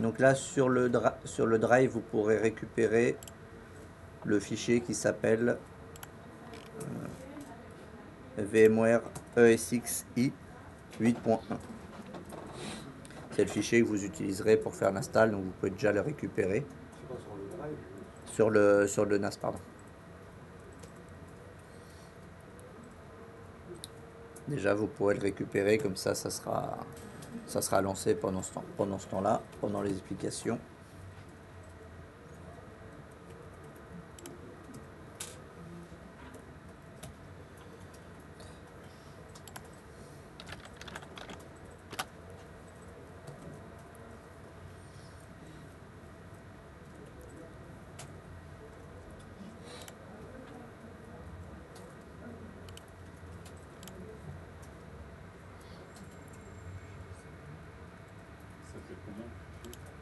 Donc là, sur le drive, vous pourrez récupérer le fichier qui s'appelle VMware ESXi 8.1. C'est le fichier que vous utiliserez pour faire l'install, donc vous pouvez déjà le récupérer. Sur le NAS, pardon. Déjà, vous pourrez le récupérer, comme ça sera lancé pendant ce temps-là, pendant les explications.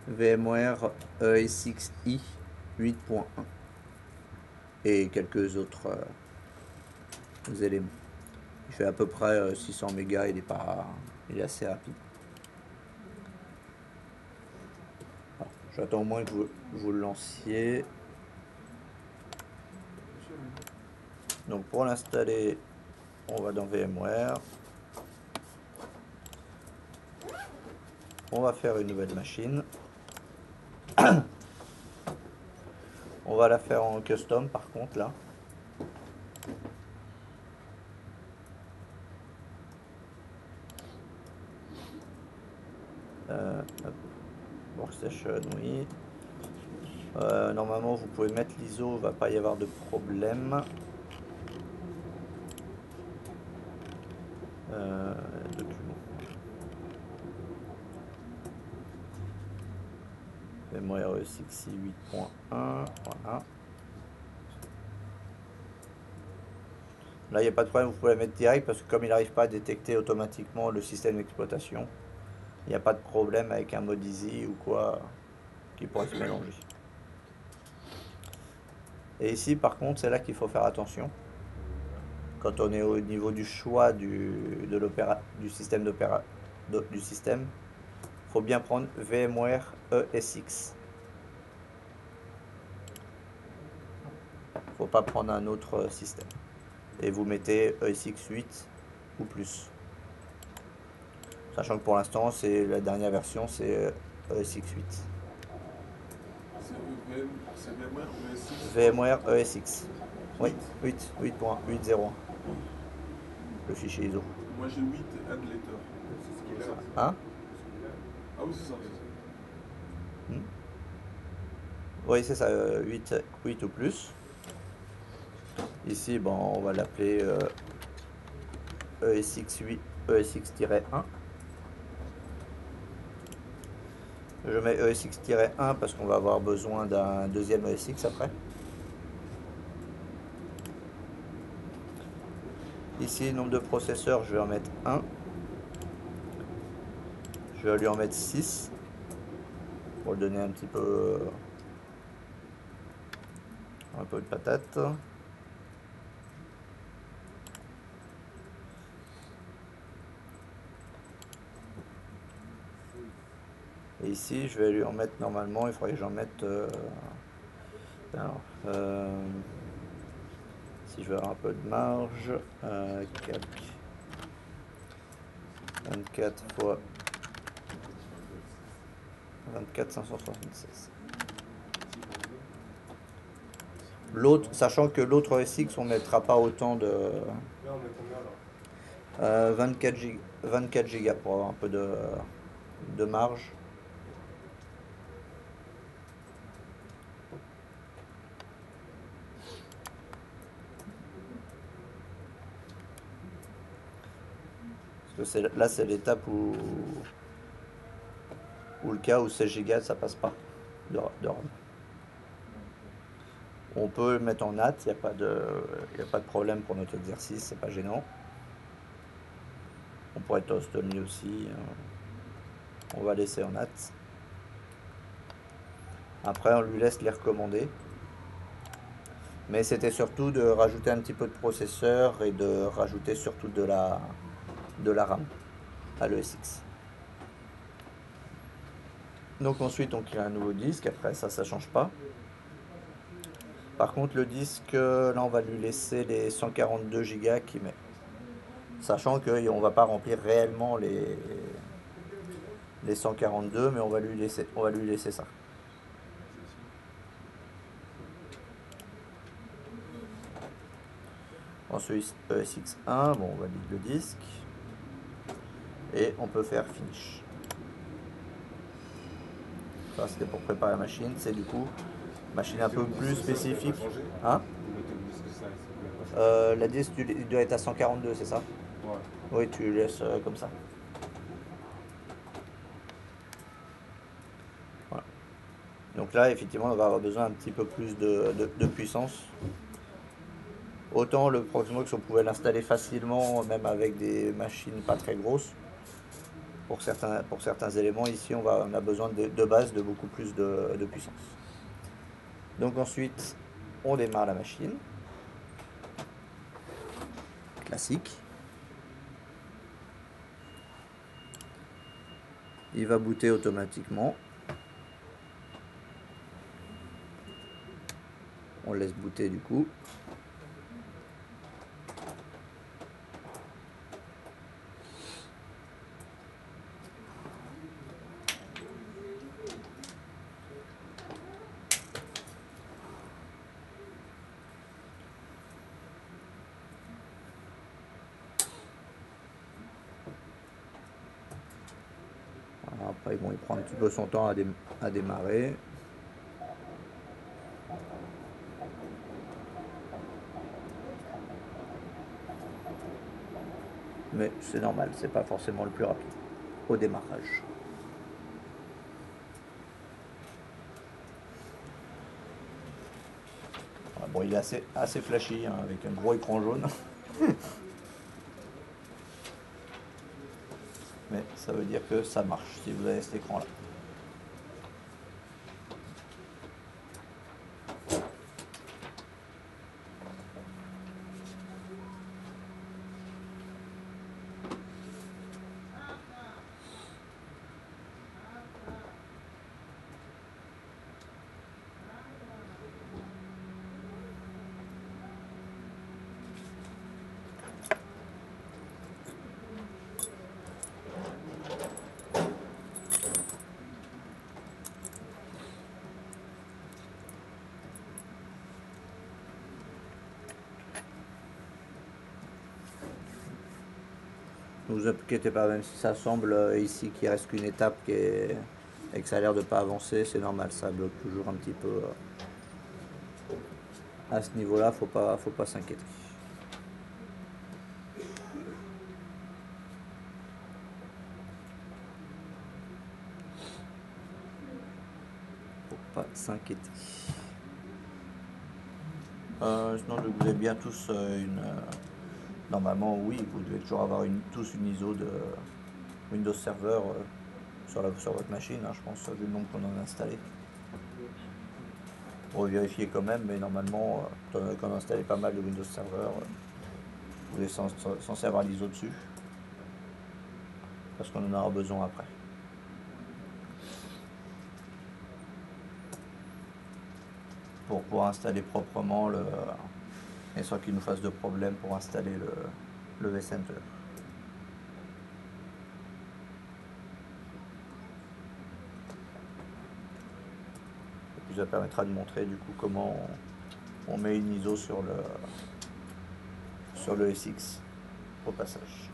VMware ESXi 8.1 et quelques autres éléments. Il fait à peu près 600 mégas, il est assez rapide. J'attends au moins que vous le lanciez. Donc pour l'installer, on va dans VMware. On va faire une nouvelle machine. On va la faire en custom par contre là. Workstation, oui. Normalement vous pouvez mettre l'ISO, il va pas y avoir de problème. Document. VMware ESXi 8.1. Voilà. Là, il n'y a pas de problème, vous pouvez la mettre direct parce que comme il n'arrive pas à détecter automatiquement le système d'exploitation, il n'y a pas de problème avec un mode easy ou quoi qui pourrait se mélanger. Et ici, par contre, c'est là qu'il faut faire attention. Quand on est au niveau du choix du système du système, il faut bien prendre VMware ESX. Il ne faut pas prendre un autre système. Et vous mettez ESX 8 ou plus. Sachant que pour l'instant, c'est la dernière version, c'est ESX 8. C'est VMware ESX. VMware ESX. Oui, 8.8.0. Le fichier ISO. Moi j'ai 8 add letter. C'est ce qu'il a. Hein? Ah oui, c'est ça. Oui, c'est ça, 8 ou plus. Ici, bon, on va l'appeler ESX8, ESX-1. Je mets ESX-1 parce qu'on va avoir besoin d'un deuxième ESX après. Ici, nombre de processeurs, je vais en mettre 1. Je vais lui en mettre 6 pour lui donner un peu de patate. Et ici, je vais lui en mettre normalement, il faudrait que j'en mette... si je veux avoir un peu de marge, 24 fois 24 576. L'autre, sachant que l'autre SX, on ne mettra pas autant de... Là, on met combien là 24 Go pour avoir un peu de marge. Parce que là, c'est l'étape où le cas où 16 Go, ça passe pas de RAM. On peut le mettre en NAT, il n'y a pas de problème pour notre exercice, c'est pas gênant. On pourrait toaster aussi. On va laisser en NAT. Après, on lui laisse les recommander. Mais c'était surtout de rajouter un petit peu de processeur et de rajouter surtout de la RAM à l'ESX. Donc ensuite on crée un nouveau disque, après ça change pas. Par contre le disque, là on va lui laisser les 142 Go qu'il met. Sachant qu'on va pas remplir réellement les 142, mais on va lui laisser ça. Ensuite ESX1, bon, on valide le disque. Et on peut faire finish. Ça c'était pour préparer la machine, c'est du coup machine un peu plus spécifique. Hein? La disque il doit être à 142, c'est ça? Ouais. Oui, tu le laisses comme ça. Voilà. Donc là, effectivement, on va avoir besoin un petit peu plus de puissance. Autant le Proxmox, on pouvait l'installer facilement, même avec des machines pas très grosses. Pour certains éléments, ici, on a besoin de base de beaucoup plus de puissance. Donc ensuite, on démarre la machine. Classique. Il va booter automatiquement. On laisse booter du coup. Après, bon, il prend un petit peu son temps à démarrer. Mais c'est normal, c'est pas forcément le plus rapide au démarrage. Bon, il est assez flashy, hein, avec un gros écran jaune. Mais ça veut dire que ça marche si vous avez cet écran-là. Ne vous inquiétez pas, même si ça semble ici qu'il reste qu'une étape et que ça a l'air de pas avancer, c'est normal, ça bloque toujours un petit peu. À ce niveau-là, faut pas s'inquiéter. Faut pas s'inquiéter. Sinon, vous avez bien tous normalement, oui, vous devez toujours avoir tous une ISO de Windows Server sur votre machine, hein, je pense, vu le nombre qu'on en a installé. Pour vérifier quand même, mais normalement, quand on a installé pas mal de Windows Server, vous êtes censé avoir l'ISO dessus. Parce qu'on en aura besoin après. Pour pouvoir installer proprement et sans qu'il nous fasse de problème pour installer le vCenter. Et puis ça permettra de montrer du coup comment on met une ISO sur le SX au passage.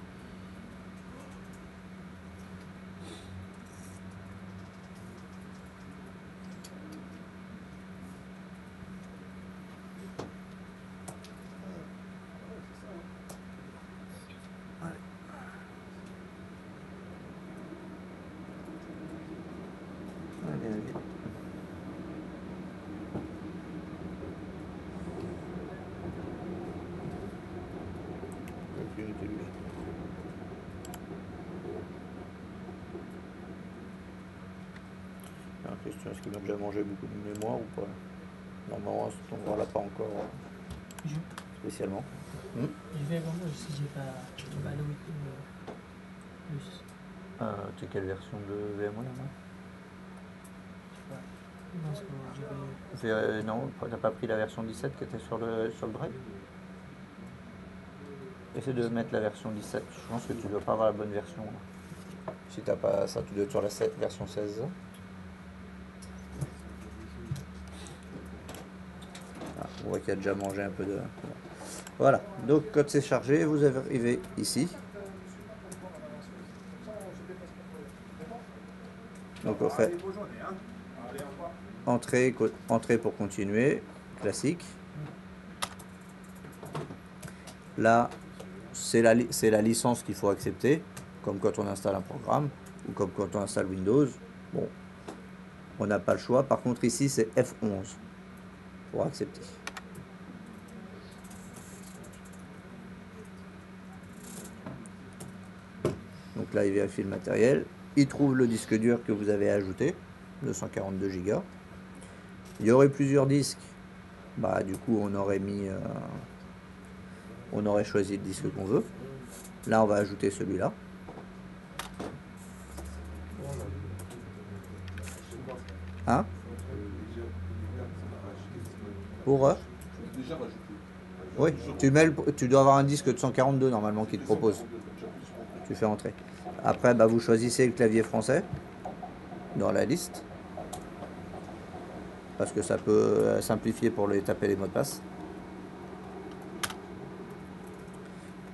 Question, est-ce qu'il a déjà mangé beaucoup de mémoire ou pas? Normalement, à cet endroit-là, pas encore spécialement. Je vais voir si j'ai pas le tu as quelle version de VMware là? Non, c'est bon, Non, t'as pas pris la version 17 qui était sur le drive? Essaie de mettre la version 17. Je pense que tu dois pas avoir la bonne version. Là. Si t'as pas ça, tu dois être sur la version 16. Ah, on voit qu'il a déjà mangé un peu de... Voilà, donc quand c'est chargé, vous arrivez ici. Donc on fait entrée pour continuer, classique. Là, c'est la licence qu'il faut accepter, comme quand on installe un programme ou comme quand on installe Windows. Bon, on n'a pas le choix. Par contre, ici, c'est F11 pour accepter. Donc là, il vérifie le matériel. Il trouve le disque dur que vous avez ajouté, 242 Go. Il y aurait plusieurs disques. Bah, du coup, on aurait choisi le disque qu'on veut. Là, on va ajouter celui-là. Hein? Pour Déjà rajouté. oui, tu dois avoir un disque de 142 normalement qui te propose. Tu fais entrer. Après, bah, vous choisissez le clavier français dans la liste. Parce que ça peut simplifier pour les taper les mots de passe.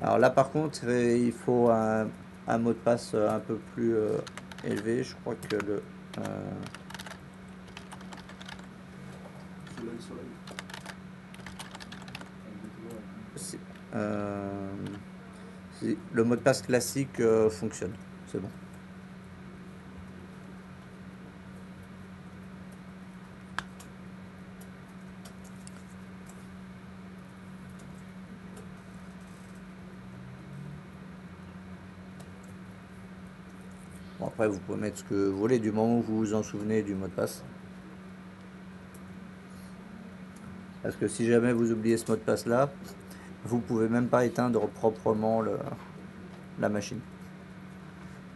Alors là par contre, il faut un mot de passe un peu plus élevé. Je crois que le mot de passe classique fonctionne. C'est bon. Bon, après, vous pouvez mettre ce que vous voulez du moment où vous vous en souvenez du mot de passe. Parce que si jamais vous oubliez ce mot de passe là, vous pouvez même pas éteindre proprement la machine.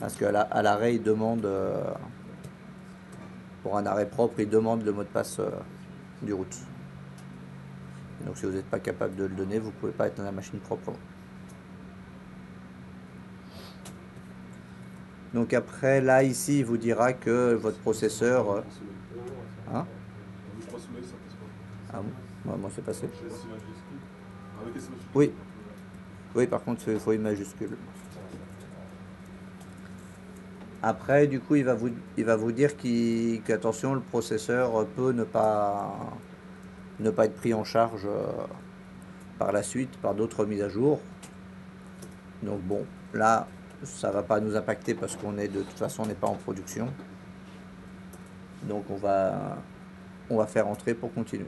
Parce qu'à l'arrêt, il demande, pour un arrêt propre, il demande le mot de passe du root. Donc si vous n'êtes pas capable de le donner, vous ne pouvez pas éteindre la machine proprement. Donc après, là, ici, il vous dira que votre processeur... hein? Ah bon? Ouais, moi, c'est passé. Oui. Oui, par contre, il faut une majuscule. Après, du coup, il va vous dire qu'attention, le processeur peut ne pas être pris en charge par la suite, par d'autres mises à jour. Donc bon, là, ça va pas nous impacter parce qu'on est de toute façon, on n'est pas en production. Donc on va faire entrer pour continuer.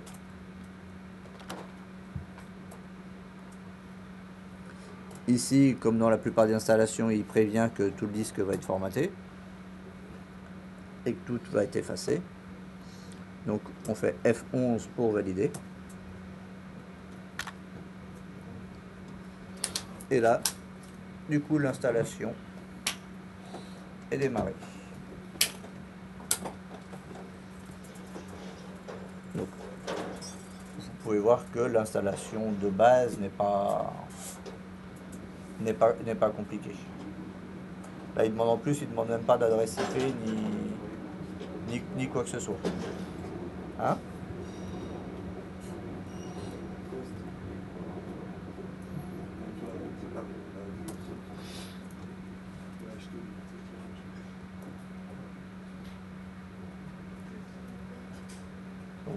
Ici, comme dans la plupart des installations, il prévient que tout le disque va être formaté et que tout va être effacé. Donc on fait F11 pour valider. Et là, du coup, l'installation est démarrée. Donc, vous pouvez voir que l'installation de base n'est pas compliquée. Là, il demande en plus, il demande même pas d'adresse IP ni quoi que ce soit. Hein?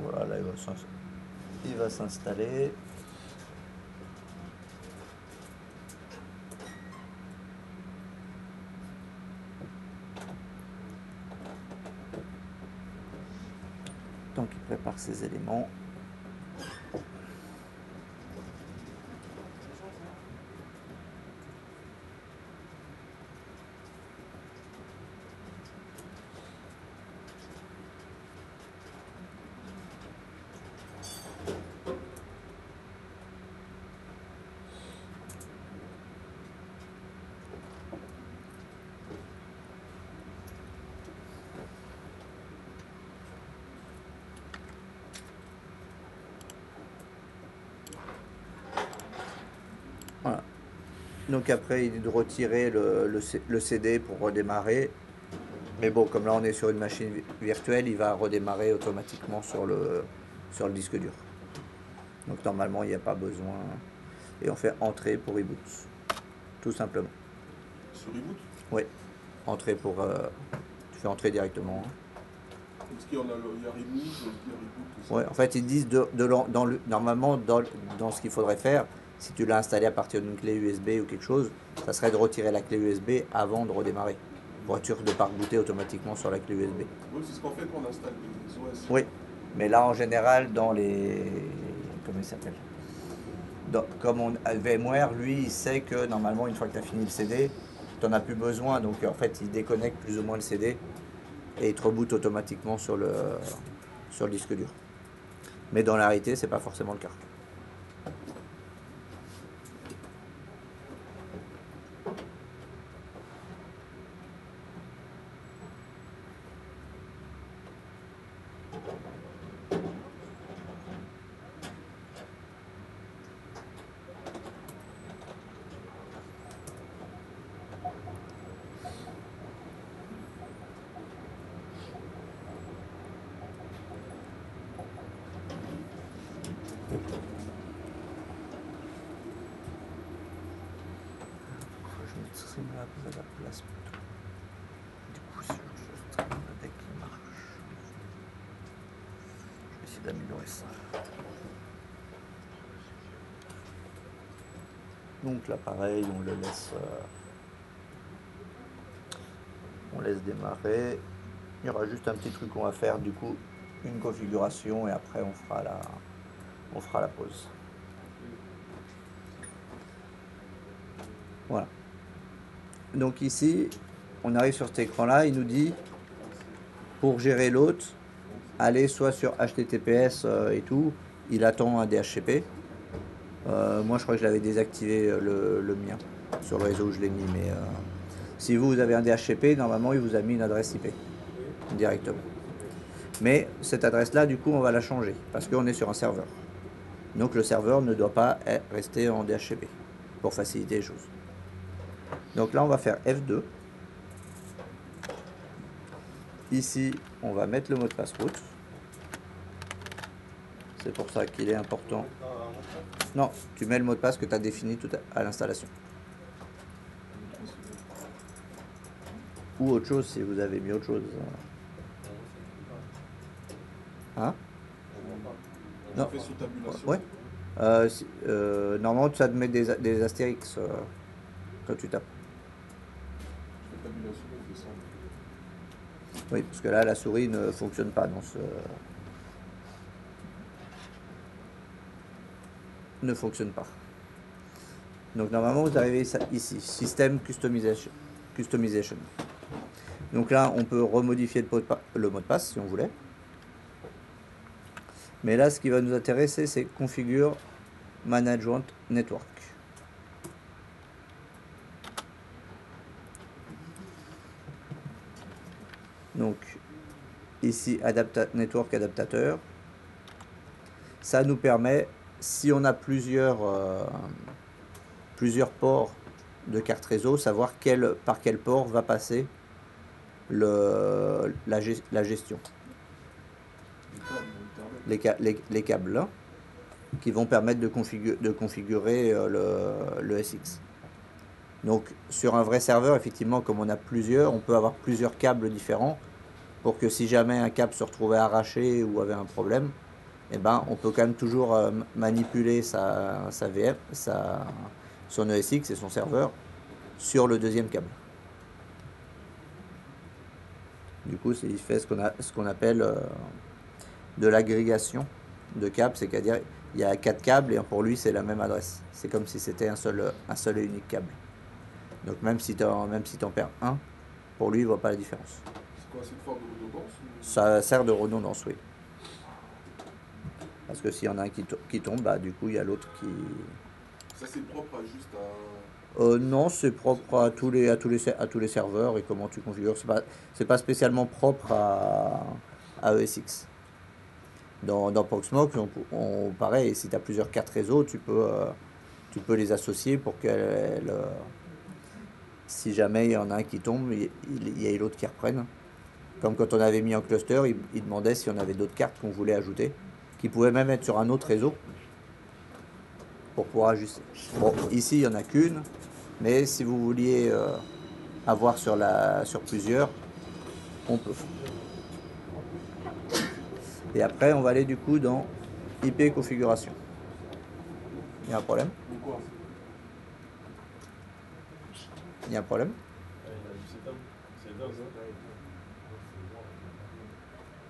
Voilà, là, il va s'installer. Donc il prépare ses éléments. Donc après, il dit de retirer le CD pour redémarrer. Mais bon, comme là on est sur une machine virtuelle, il va redémarrer automatiquement sur le disque dur. Donc normalement, il n'y a pas besoin. Et on fait entrée pour reboot. Tout simplement. Sur reboot? Oui. Entrée pour... tu fais entrer directement. Parce qu'il y a remove, il y a reboot. Ouais, en fait, ils disent normalement, dans ce qu'il faudrait faire, si tu l'as installé à partir d'une clé USB ou quelque chose, ça serait de retirer la clé USB avant de redémarrer. Pour être sûr de ne pas rebooter automatiquement sur la clé USB. Oui, c'est ce qu'on fait quand on installe les OS. Oui, mais là en général, dans les. Comment il s'appelle VMware, lui, il sait que normalement, une fois que tu as fini le CD, tu n'en as plus besoin. Donc en fait, il déconnecte plus ou moins le CD et il te reboot automatiquement sur le disque dur. Mais dans la réalité, c'est pas forcément le cas. Je mettrai la place plutôt. Du coup, si je stream le deck qui marche, je vais essayer d'améliorer ça. Donc là, pareil, on le laisse démarrer. Il y aura juste un petit truc qu'on va faire, du coup, une configuration et après on fera la pause. Voilà. Donc ici, on arrive sur cet écran-là, il nous dit, pour gérer l'hôte, allez soit sur HTTPS et tout, il attend un DHCP. Moi, je crois que je l'avais désactivé le mien, sur le réseau où je l'ai mis, mais si vous avez un DHCP, normalement, il vous a mis une adresse IP, directement. Mais cette adresse-là, du coup, on va la changer, parce qu'on est sur un serveur. Donc le serveur ne doit pas rester en DHCP, pour faciliter les choses. Donc là, on va faire F2. Ici, on va mettre le mot de passe route. C'est pour ça qu'il est important. Non, tu mets le mot de passe que tu as défini tout à l'installation. Ou autre chose si vous avez mis autre chose. Hein? Non. Fait sous tabulation. Ouais. Normalement, ça te met des astérix quand tu tapes. Tabulation, il descend. Oui, parce que là, la souris ne fonctionne pas dans ce... Ne fonctionne pas. Donc normalement, vous arrivez ici, System Customization. Donc là, on peut remodifier le mot de passe si on voulait. Mais là, ce qui va nous intéresser, c'est Configure Management Network. Donc, ici, Network Adaptateur. Ça nous permet, si on a plusieurs ports de carte réseau, savoir par quel port va passer la gestion. Les câbles là, qui vont permettre de configurer le SX. Donc sur un vrai serveur, effectivement, comme on a plusieurs, on peut avoir plusieurs câbles différents pour que si jamais un câble se retrouvait arraché ou avait un problème, eh ben, on peut quand même toujours manipuler sa VM, son ESX et son serveur sur le deuxième câble. Du coup, il fait ce qu'on appelle de l'agrégation de câbles, c'est-à-dire il y a 4 câbles et pour lui c'est la même adresse. C'est comme si c'était un seul et unique câble. Donc même si tu en perds un, pour lui il ne voit pas la différence. C'est quoi cette forme de redondance Ça sert de redondance, oui. Parce que s'il y en a un qui tombe, bah du coup il y a l'autre qui... Ça c'est propre à juste à... non, c'est propre à tous les serveurs et comment tu configures. C'est pas spécialement propre à ESX. Dans Proxmox, pareil, si tu as plusieurs cartes réseau, tu peux tu peux les associer pour que si jamais il y en a un qui tombe, il y a l'autre qui reprenne. Comme quand on avait mis en cluster, il demandait si on avait d'autres cartes qu'on voulait ajouter, qui pouvaient même être sur un autre réseau, pour pouvoir ajuster. Bon, ici il n'y en a qu'une, mais si vous vouliez avoir sur plusieurs, on peut. Et après, on va aller du coup dans IP configuration. Il y a un problème? Pourquoi? Il y a un problème?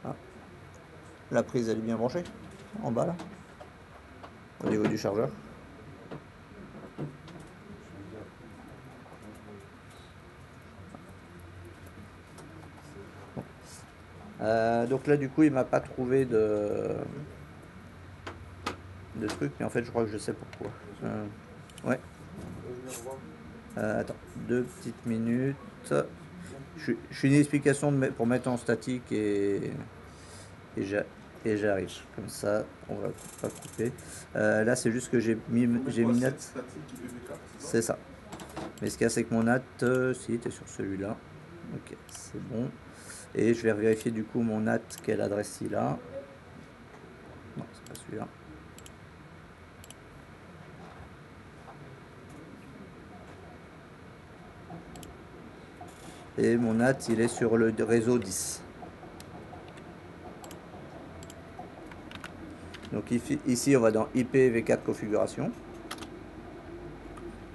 Ah. La prise elle est bien branchée? En bas là? Au niveau du chargeur? Donc là du coup il m'a pas trouvé de truc, mais en fait je crois que je sais pourquoi. Ouais. Attends, 2 petites minutes. Je suis une explication pour mettre en statique et j'arrive. Comme ça, on va pas couper. Là, c'est juste que j'ai mis NAT. C'est ça. Mais ce qu'il y a, c'est que mon NAT, si, était sur celui-là. Ok, c'est bon. Et je vais vérifier du coup mon NAT, quelle adresse il a. Non, c'est pas celui-là. Et mon NAT, il est sur le réseau 10. Donc ici, on va dans IPv4 configuration.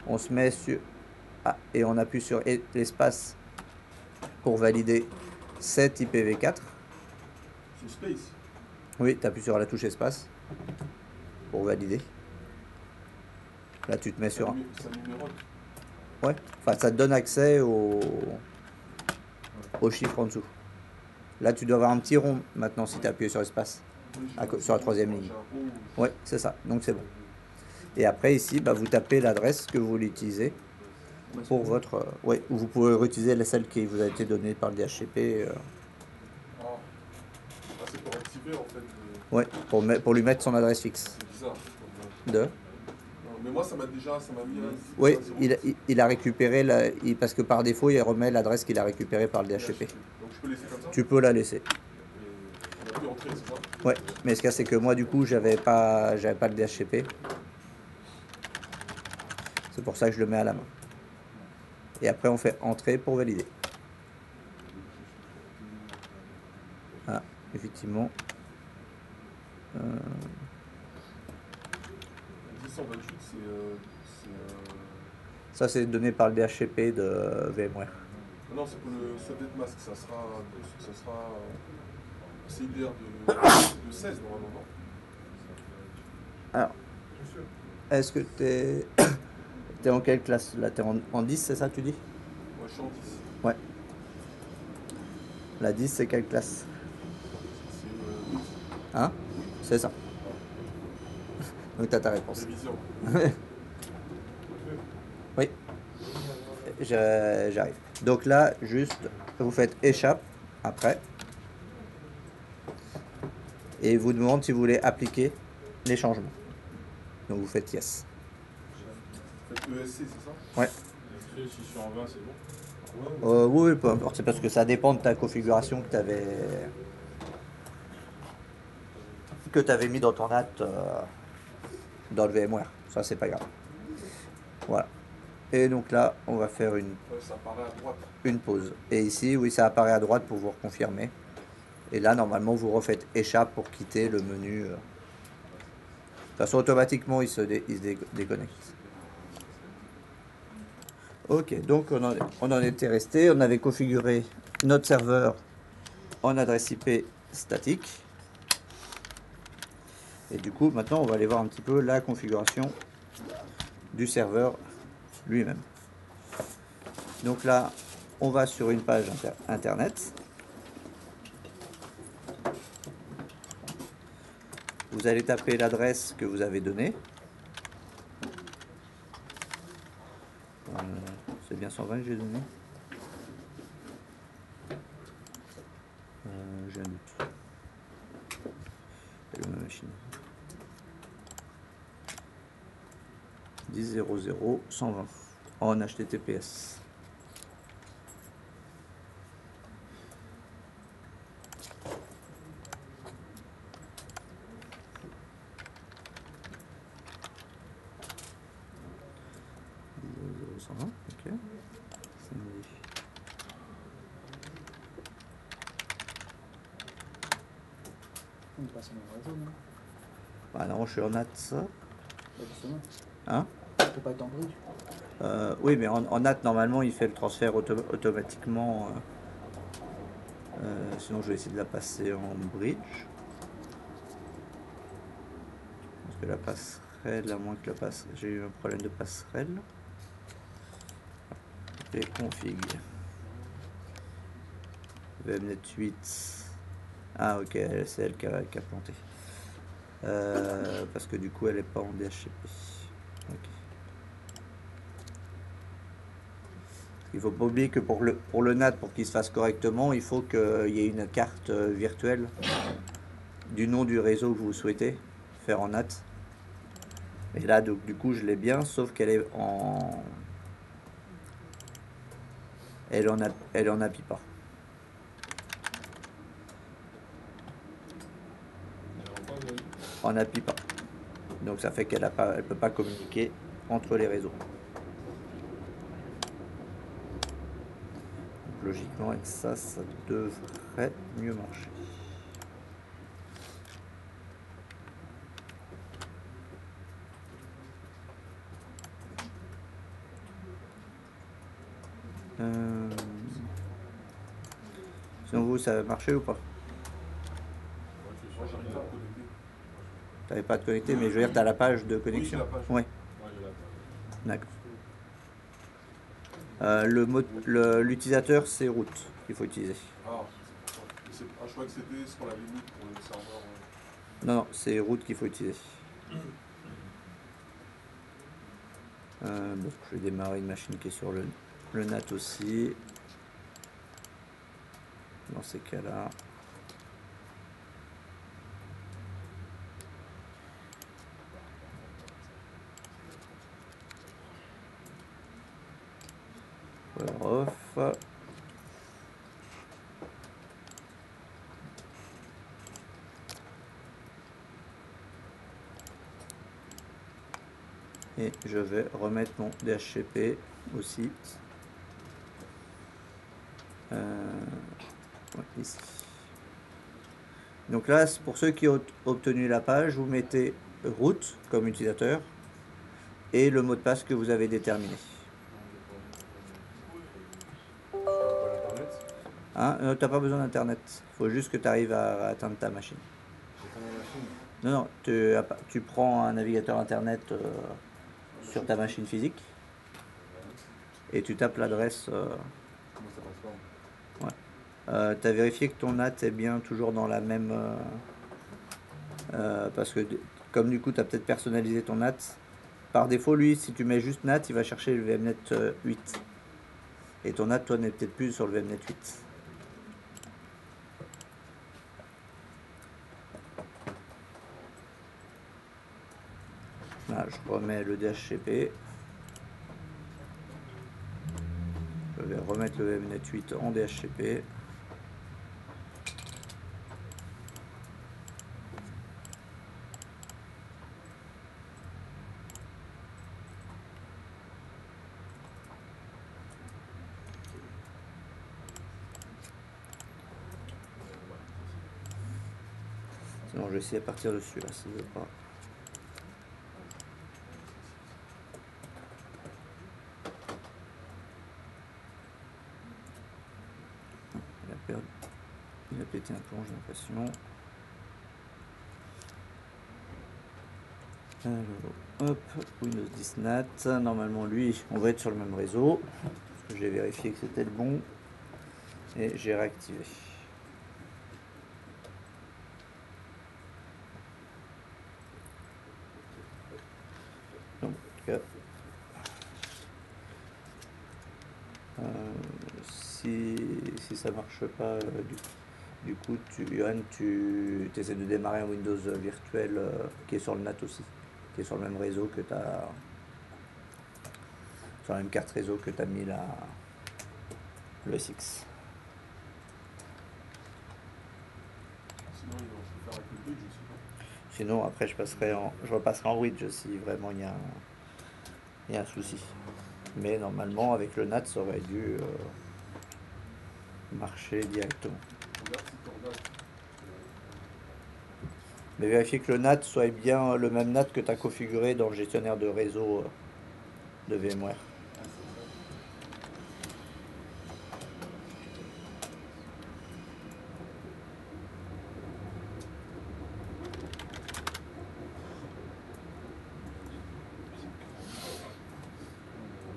On se met sur... Ah, et on appuie sur l'espace pour valider cet IPv4. Sur Space? Oui, tu appuies sur la touche espace pour valider. Là, tu te mets sur... Ça numérote? Ouais, enfin, ça te donne accès au chiffre en dessous. Là, tu dois avoir un petit rond maintenant si tu as appuyé sur espace. Sur la troisième ligne. Ouais, c'est ça. Donc, c'est bon. Et après, ici, bah, vous tapez l'adresse que vous voulez utiliser pour votre... ouais, ou vous pouvez réutiliser celle qui vous a été donnée par le DHCP. Ah, c'est pour activer en fait. Ouais, pour lui mettre son adresse fixe. C'est bizarre. De... Non, mais moi, ça m'a mis un... Oui, il a récupéré, parce que par défaut, il remet l'adresse qu'il a récupérée par le DHCP. Donc je peux laisser comme ça? Tu peux la laisser. Et on a pu entrer, c'est ça? Ouais, mais ce qu'il y a, c'est que moi, du coup, j'avais pas le DHCP. C'est pour ça que je le mets à la main. Et après, on fait entrer pour valider. Ah, effectivement. 1028, c'est... Ça, c'est donné par le DHCP de VMware. Non, c'est pour le Subnet Mask, ça sera CIDR de 16 normalement, non? Alors, est-ce que t'es en quelle classe? Là, t'es en 10, c'est ça, tu dis? Ouais, je suis en 10. Ouais. La 10, c'est quelle classe? C'est 8. Hein? C'est ça. Donc, t'as ta réponse. Révision. Oui. J'arrive. Donc là, juste, vous faites échappe après. Et il vous demande si vous voulez appliquer les changements. Donc vous faites yes. Vous faites ESC, c'est ça? Ouais. Si je suis en 20, c'est bon? Oui, peu importe. C'est parce que ça dépend de ta configuration que tu avais mis dans ton NAT dans le VMware. Ça, c'est pas grave. Voilà. Et donc là, on va faire Ça apparaît à droite. une pause. Et ici, oui, ça apparaît à droite pour vous reconfirmer. Et là, normalement, vous refaites échappe pour quitter le menu. De toute façon, automatiquement, il se déconnecte. Ok, donc on en était resté. On avait configuré notre serveur en adresse IP statique. Et du coup, maintenant, on va aller voir un petit peu la configuration du serveur lui-même. Donc là, on va sur une page internet. Vous allez taper l'adresse que vous avez donnée. C'est bien 120 que j'ai donné. J'ai un doute. C'est ma machine. 10.0.0.120 en HTTPS. Ok. On passe en réseau, non? Bah non, je suis en NAT. Bah justement. Hein? Ça peut pas être en bridge. Oui, mais en NAT, normalement, il fait le transfert automatiquement. Sinon, je vais essayer de la passer en bridge. Parce que la passerelle, à moins que la passerelle... J'ai eu un problème de passerelle. Et config. VMnet 8. Ah, ok, c'est elle qui a planté. Parce que du coup, elle est pas en DHCP. Ok. Il faut pas oublier que pour le NAT, pour qu'il se fasse correctement, il faut qu'il y ait une carte virtuelle du nom du réseau que vous souhaitez faire en NAT. Et là, donc, du coup, je l'ai bien, sauf qu'elle est en... Elle en API pas. En API pas. Donc ça fait qu'elle peut pas communiquer entre les réseaux. Donc, logiquement, avec ça devrait mieux marcher. Sinon vous, ça a marché ou pas? Moi, j'arrive pas à me connecter. T'avais pas à te connecter, mais je veux dire, t'as la page de connexion. Oui, j'ai la page. Ouais, d'accord. L'utilisateur, c'est root qu'il faut utiliser. Ah, c'est pour ça. Je croyais que c'était ce qu'on avait mis pour le serveur. Non, non, c'est root qu'il faut utiliser. Bon, je vais démarrer une machine qui est sur le NAT aussi. Dans ces cas-là. Off. Et je vais remettre mon DHCP aussi. Ici. Donc là, pour ceux qui ont obtenu la page, vous mettez root comme utilisateur et le mot de passe que vous avez déterminé. Hein, t'as pas besoin d'internet, il faut juste que tu arrives à atteindre ta machine. Non, non, tu prends un navigateur internet sur ta machine physique et tu tapes l'adresse. Comment ça transforme? Ouais. Tu as vérifié que ton NAT est bien toujours dans la même... parce que comme du coup tu as peut-être personnalisé ton NAT, par défaut lui si tu mets juste NAT il va chercher le VMnet 8. Et ton NAT toi n'est peut-être plus sur le VMnet 8. Là je remets le DHCP. Je vais remettre le VMnet 8 en DHCP. Sinon je vais essayer à partir dessus là, si je veux pas. Il a pété un plomb, j'ai l'impression. Alors, hop, Windows 10 NAT. Normalement, lui, on va être sur le même réseau. J'ai vérifié que c'était le bon. Et j'ai réactivé. Donc, si ça marche pas, du coup, tu essaies de démarrer un Windows virtuel qui est sur le NAT aussi, qui est sur le même réseau que ta sur la même carte réseau que tu as mis là, le SX. Sinon, il faut faire avec le bridge aussi, non? Sinon, après, je repasserai en bridge si vraiment il y a un souci. Mais normalement, avec le NAT, ça aurait dû marcher directement. Regarde si ton NAT. Mais vérifiez que le NAT soit bien le même NAT que tu as configuré dans le gestionnaire de réseau de VMware.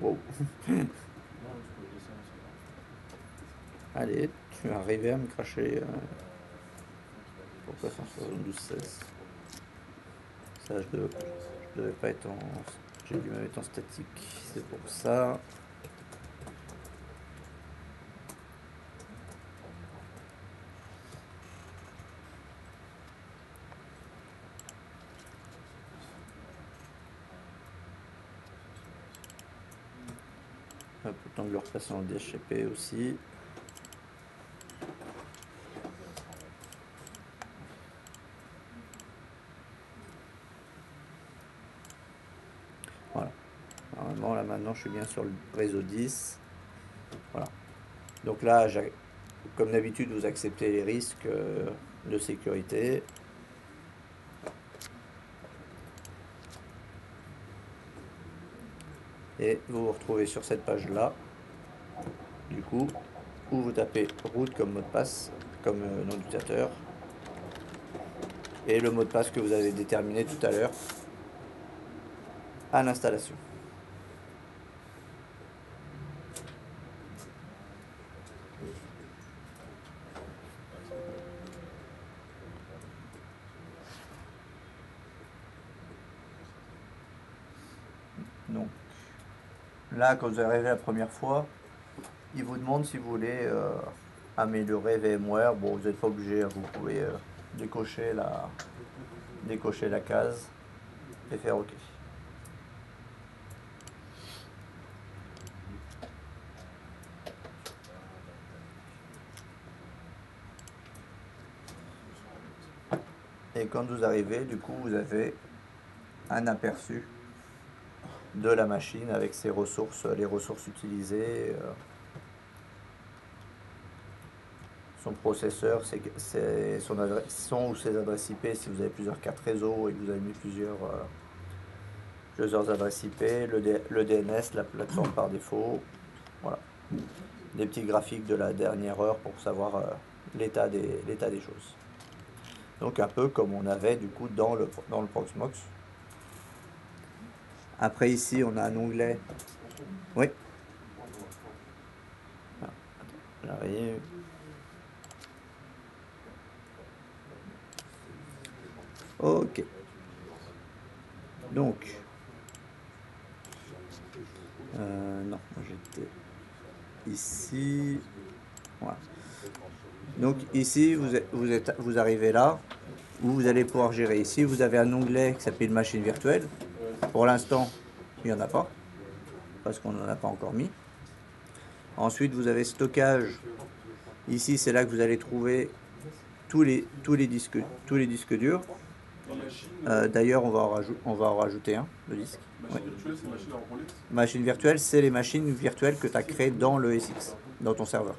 Wow. Allez, tu es arrivé à me cracher. Pourquoi 172.16? Ça, je devais pas être en... J'ai dû me mettre en statique, c'est pour ça. Hop, autant que le repasser en DHCP aussi. Voilà. Normalement, là maintenant, je suis bien sur le réseau 10. Voilà. Donc là, comme d'habitude, vous acceptez les risques de sécurité. Et vous vous retrouvez sur cette page-là, du coup, où vous tapez root comme mot de passe, comme nom d'utilisateur, et le mot de passe que vous avez déterminé tout à l'heure à l'installation. Donc là, quand vous arrivez la première fois, il vous demande si vous voulez améliorer VMware. Bon, vous n'êtes pas obligé, hein, vous pouvez décocher la case et faire OK. Et quand vous arrivez, du coup, vous avez un aperçu de la machine avec ses ressources, les ressources utilisées, son processeur, son ou ses adresses IP si vous avez plusieurs cartes réseau et que vous avez mis plusieurs adresses IP, le DNS, la plateforme par défaut, voilà. Des petits graphiques de la dernière heure pour savoir l'état des choses. Donc un peu comme on avait du coup dans le Proxmox. Après ici on a un onglet. Oui. Ah, j'arrive. Ok. Donc. Non, j'étais ici. Voilà. Donc ici vous arrivez là où vous allez pouvoir gérer. Ici vous avez un onglet qui s'appelle machine virtuelle. Pour l'instant il n'y en a pas parce qu'on n'en a pas encore mis. Ensuite vous avez stockage. Ici c'est là que vous allez trouver tous les disques durs. D'ailleurs on va en rajouter un, le disque. Machine virtuelle, c'est machine à enrôler. Machine virtuelle, c'est les machines virtuelles que tu as créées dans le SX, dans ton serveur.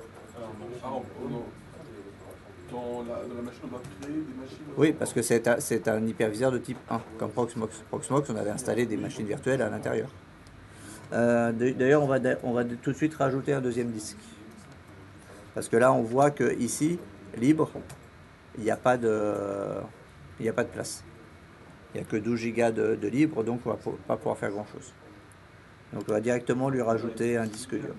Dans la machine, on doit créer des machines. Oui, parce que c'est un hyperviseur de type 1, comme Proxmox. Proxmox, on avait installé des machines virtuelles à l'intérieur. D'ailleurs, on va tout de suite rajouter un deuxième disque. Parce que là, on voit que ici, libre, il n'y a pas de place. Il n'y a que 12 Go de libre, donc on ne va pas pouvoir faire grand-chose. Donc on va directement lui rajouter un disque dur.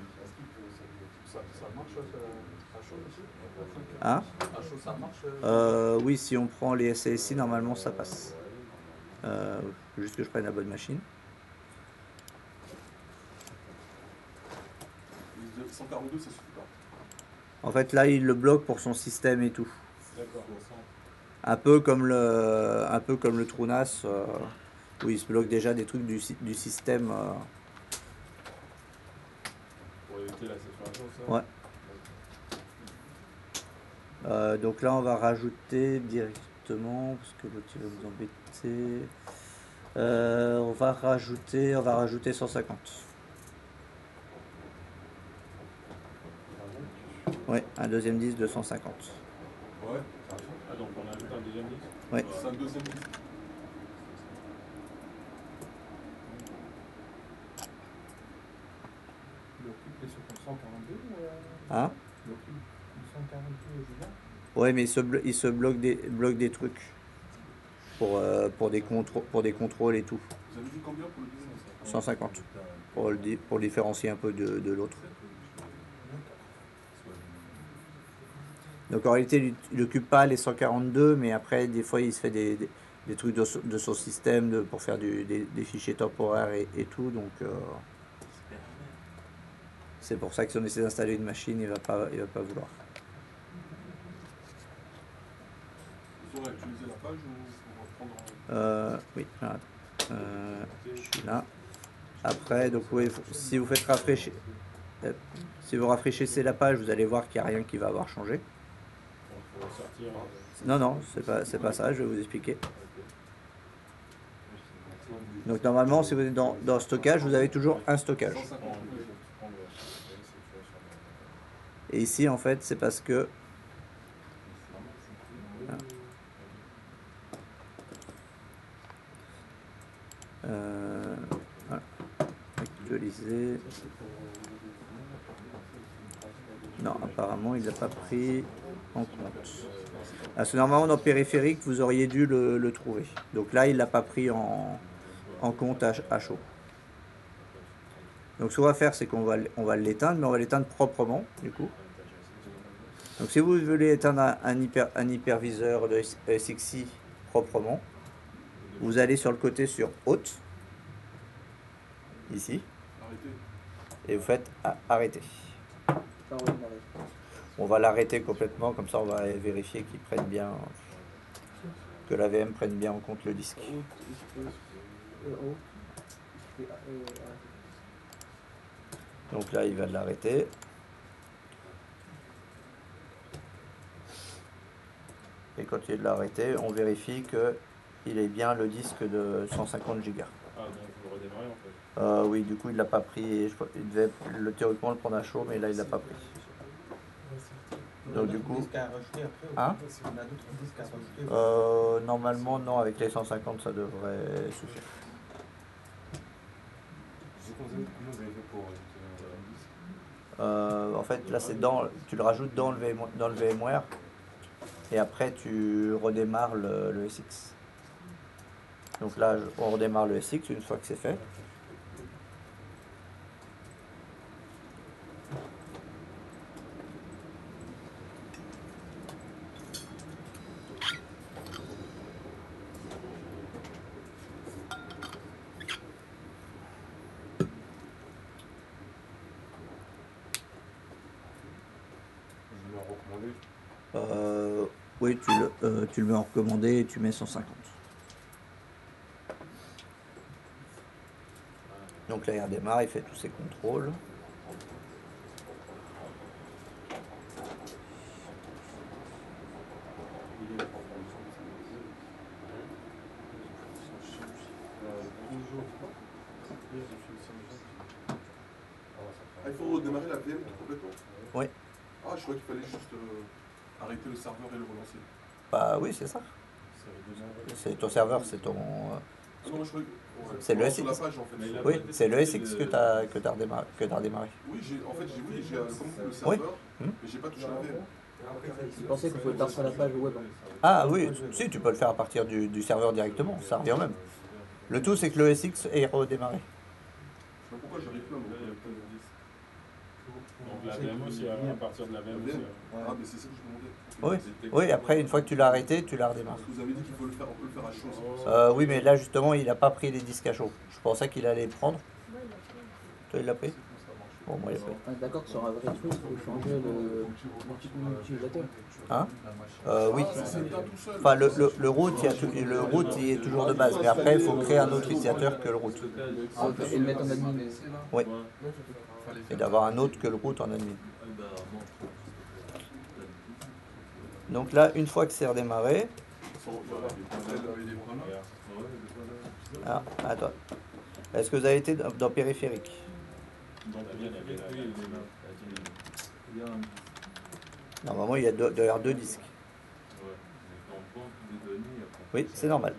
Ça marche à chaud aussi? Hein? À chaud, ça marche? Oui, si on prend les SASI, normalement ça passe. Juste que je prenne la bonne machine. 142, ça suffit pas. En fait, là, il le bloque pour son système et tout. D'accord. Un peu comme le TrueNAS, où il se bloque déjà des trucs du système. rajouter la saturation, ça. Ouais. Donc là, on va rajouter directement, parce que l'autre il va nous embêter. On va rajouter 150. Ouais, un deuxième disque de 150. Ouais, Ah, donc on ajoute un deuxième disque. Ouais. c'est un deuxième disque. Le couple est sur ton 142 ou Hein? le couple 142 est là? Ouais, mais il se bloque des trucs pour des contrôles et tout. Vous avez dit combien pour le deuxième? 150 pour le différencier un peu de l'autre. Donc en réalité, il n'occupe pas les 142, mais après, des fois, il se fait des trucs de son système pour faire des fichiers temporaires et tout. Donc c'est pour ça que si on essaie d'installer une machine, il va pas vouloir. Ils auraient utilisé la page ou on va reprendre Oui, voilà. Je suis là. Après, donc si vous faites rafraîchir, si vous rafraîchissez la page, vous allez voir qu'il n'y a rien qui va avoir changé. Il faut sortir. Non, c'est pas ça, je vais vous expliquer. Donc normalement, si vous êtes dans stockage, vous avez toujours un stockage. 150. Et ici, en fait, c'est parce que... Voilà. Actualiser. Non, apparemment, il l'a pas pris en compte. Parce que normalement, dans périphérique, vous auriez dû le trouver. Donc là, il l'a pas pris en compte à chaud. Donc ce qu'on va faire, c'est qu'on va l'éteindre, mais on va l'éteindre proprement, du coup. Donc si vous voulez éteindre un hyperviseur de SXI proprement, vous allez sur le côté sur Haute, ici, Arrêtez. et vous faites arrêter. Ça, on va démarrer. On va l'arrêter complètement, comme ça on va vérifier qu'il prenne bien, que la VM prenne bien en compte le disque. Donc là, il va l'arrêter. Et quand il l'a arrêté, on vérifie qu'il est bien le disque de 150 Go. Ah, donc vous redémarrez en fait. Oui, du coup, il l'a pas pris. Il devait théoriquement le prendre à chaud, mais là, il l'a pas pris. Donc du coup, Disque à rajouter après, hein? si on a d'autres disques à rajouter. Normalement, non, avec les 150, ça devrait suffire. Comment vous avez fait pour rajouter un disque? En fait, là, tu le rajoutes dans le VMware et après, tu redémarres le SX. Donc là, on redémarre le SX une fois que c'est fait. Je vais le recommander. Oui, tu le mets en recommandé et tu mets 150. Donc là, il redémarre, il fait tous ses contrôles. Ah, il faut redémarrer la VM complètement? Oui. Ah, je crois qu'il fallait juste arrêter le serveur et le relancer. Bah oui, c'est ça. C'est ton serveur, c'est ton... Ah non, moi je croyais C'est le sur la SX. page en fait. Oui, c'est le SX que tu as redémarré. Oui, j'ai comme le serveur, mais j'ai pas touché la VM. Je pensais qu'on pouvait partir à la page web. Ah oui, si, tu peux le faire à partir du serveur directement, ça revient même. Le tout, c'est que le SX est redémarré. Je sais pas pourquoi j'arrive pas. Donc la VM aussi, à partir de la VM aussi. Ah, mais c'est ça que je demandais. Oui, après, une fois que tu l'as arrêté, tu la redémarres. Parce que vous avez dit qu'il faut le faire, on peut le faire à chaud. C'est pour ça. Oui, mais là, justement, il n'a pas pris les disques à chaud. Je pensais qu'il allait les prendre. Toi, il l'a pris? Bon, moi, On est d'accord que sur un vrai truc, il faut changer l'utilisateur. hein oui. Ah, c'est bien tout seul. Enfin, le root, le root il est toujours de base, mais après, il faut créer un autre utilisateur que le root. Et le mettre en admin. Oui. Et d'avoir un autre que le root en admin. Donc là, une fois que c'est redémarré, ah, attends. Est-ce que vous avez été dans périphérique? Normalement, il y a d'ailleurs deux disques. Oui, c'est normal.